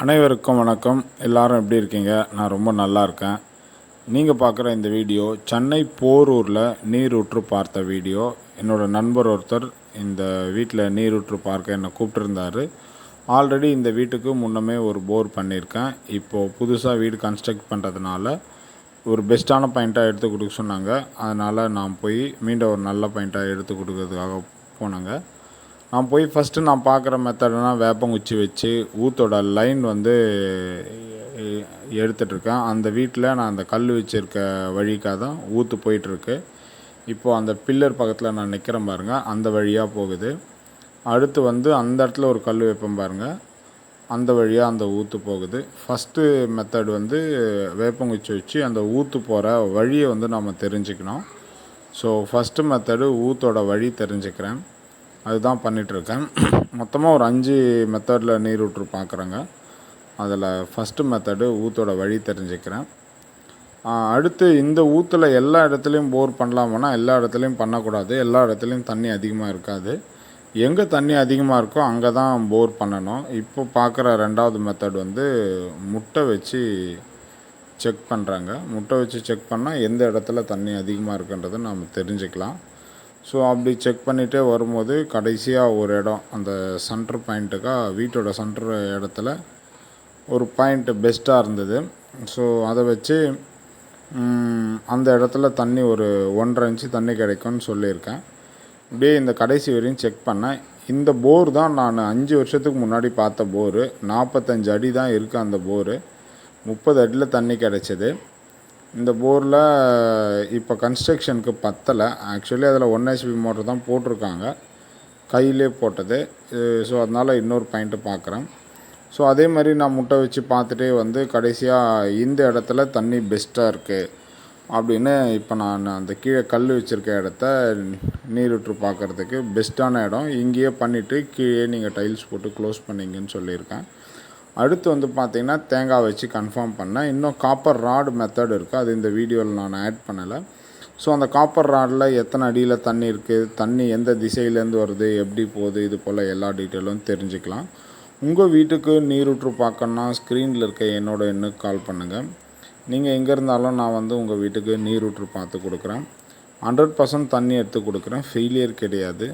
அனைவருக்கும் வணக்கம். எல்லாரும் எப்படி இருக்கீங்க? நான் ரொம்ப நல்லா இருக்கேன். நீங்கள் பார்க்குற இந்த வீடியோ சென்னை போரூரில் நீரூற்று பார்த்த வீடியோ. என்னோடய நண்பர் ஒருத்தர் இந்த வீட்டில் நீரூற்று பார்க்க என்னை கூப்பிட்டுருந்தார். ஆல்ரெடி இந்த வீட்டுக்கு முன்னமே ஒரு போர் பண்ணியிருக்கேன். இப்போது புதுசாக வீடு கன்ஸ்ட்ரக்ட் பண்ணுறதுனால ஒரு பெஸ்ட்டான பாயிண்ட்டாக எடுத்து கொடுக்க சொன்னாங்க. அதனால் நான் போய் மீண்டும் ஒரு நல்ல பாயிண்ட்டாக எடுத்து கொடுக்கறதுக்காக போனாங்க. நான் போய் ஃபஸ்ட்டு நான் பார்க்குற மெத்தட்னா வேப்பங்குச்சி வச்சு ஊத்தோட லைன் எடுத்துகிட்ருக்கேன். அந்த வீட்டில் நான் அந்த கல் வச்சுருக்க வழிக்காக தான் ஊற்று போயிட்டுருக்கு. இப்போது அந்த பில்லர் பக்கத்தில் நான் நிற்கிறேன் பாருங்கள், அந்த வழியாக போகுது. அடுத்து அந்த இடத்துல ஒரு கல் வைப்பேன் பாருங்கள், அந்த வழியாக அந்த ஊற்று போகுது. ஃபஸ்ட்டு மெத்தட் வேப்பங்குச்சி வச்சு அந்த ஊற்று போகிற வழியை நம்ம தெரிஞ்சுக்கணும். ஸோ ஃபஸ்ட்டு மெத்தடு ஊற்றோட வழி தெரிஞ்சுக்கிறேன், அதுதான் பண்ணிகிட்ருக்கேன். மொத்தமாக ஒரு 5 மெத்தடில் நீரூற்று பார்க்குறேங்க. அதில் ஃபஸ்ட்டு மெத்தடு ஊற்றோட வழி தெரிஞ்சுக்கிறேன். அடுத்து இந்த ஊற்றில் எல்லா இடத்துலையும் போர் பண்ணலாமான்னா எல்லா இடத்துலையும் பண்ணக்கூடாது. எல்லா இடத்துலையும் தண்ணி அதிகமாக இருக்காது. எங்கே தண்ணி அதிகமாக இருக்கோ அங்கே தான் போர் பண்ணணும். இப்போ பார்க்குற 2வது மெத்தட் முட்டை வச்சு செக் பண்ணுறாங்க. முட்டை வச்சு செக் பண்ணால் எந்த இடத்துல தண்ணி அதிகமாக இருக்குன்றதை நாம் தெரிஞ்சுக்கலாம். ஸோ அப்படி செக் பண்ணிகிட்டே வரும்போது கடைசியாக ஒரு இடம், அந்த சென்டர் பாயிண்ட்டுக்காக வீட்டோட சென்டர் இடத்துல ஒரு பாயிண்ட்டு பெஸ்ட்டாக இருந்தது. ஸோ அதை வச்சு அந்த இடத்துல தண்ணி ஒரு 1.5 இன்ச்சு தண்ணி கிடைக்கும்னு சொல்லியிருக்கேன். இப்படியே இந்த கடைசி வரையும் செக் பண்ணேன். இந்த போர் தான் நான் 5 வருஷத்துக்கு முன்னாடி பார்த்த போரு. 45 அடி தான் இருக்குது அந்த போரு. 30 அடியில் தண்ணி கிடச்சிது. இந்த போரில் இப்போ கன்ஸ்ட்ரக்ஷனுக்கு பத்தலை. ஆக்சுவலி அதில் 1 HP மோட்டர் தான் போட்டிருக்காங்க, கையிலே போட்டது. ஸோ அதனால் இன்னொரு பாயிண்ட்டு பார்க்குறேன். ஸோ அதே மாதிரி நான் முட்டை வச்சு பார்த்துட்டே கடைசியாக இந்த இடத்துல தண்ணி பெஸ்ட்டாக இருக்குது அப்படின்னு இப்போ நான் அந்த கீழே கல் வச்சுருக்க இடத்த நீரூற்று பார்க்குறதுக்கு பெஸ்ட்டான இடம், இங்கேயே பண்ணிவிட்டு கீழே நீங்கள் டைல்ஸ் போட்டு க்ளோஸ் பண்ணிங்கன்னு சொல்லியிருக்கேன். அடுத்து பார்த்திங்கன்னா தேங்காய் வச்சு கன்ஃபார்ம் பண்ணேன். இன்னும் காப்பர் ராடு மெத்தட் இருக்குது, அது இந்த வீடியோவில் நான் ஆட் பண்ணலை. ஸோ அந்த காப்பர் ராடில் எத்தனை அடியில் தண்ணி இருக்குது, தண்ணி எந்த திசையிலேருந்து வருது, எப்படி போகுது, இது போல் எல்லா டீட்டெயிலும் தெரிஞ்சுக்கலாம். உங்கள் வீட்டுக்கு நீரூற்று பார்க்கணுன்னா ஸ்க்ரீனில் இருக்க என்னோடய எண்ணுக்கு கால் பண்ணுங்கள். நீங்கள் எங்கே இருந்தாலும் நான் உங்கள் வீட்டுக்கு நீரூற்று பார்த்து கொடுக்குறேன். 100% தண்ணி எடுத்து கொடுக்குறேன், ஃபெயிலியர் கிடையாது.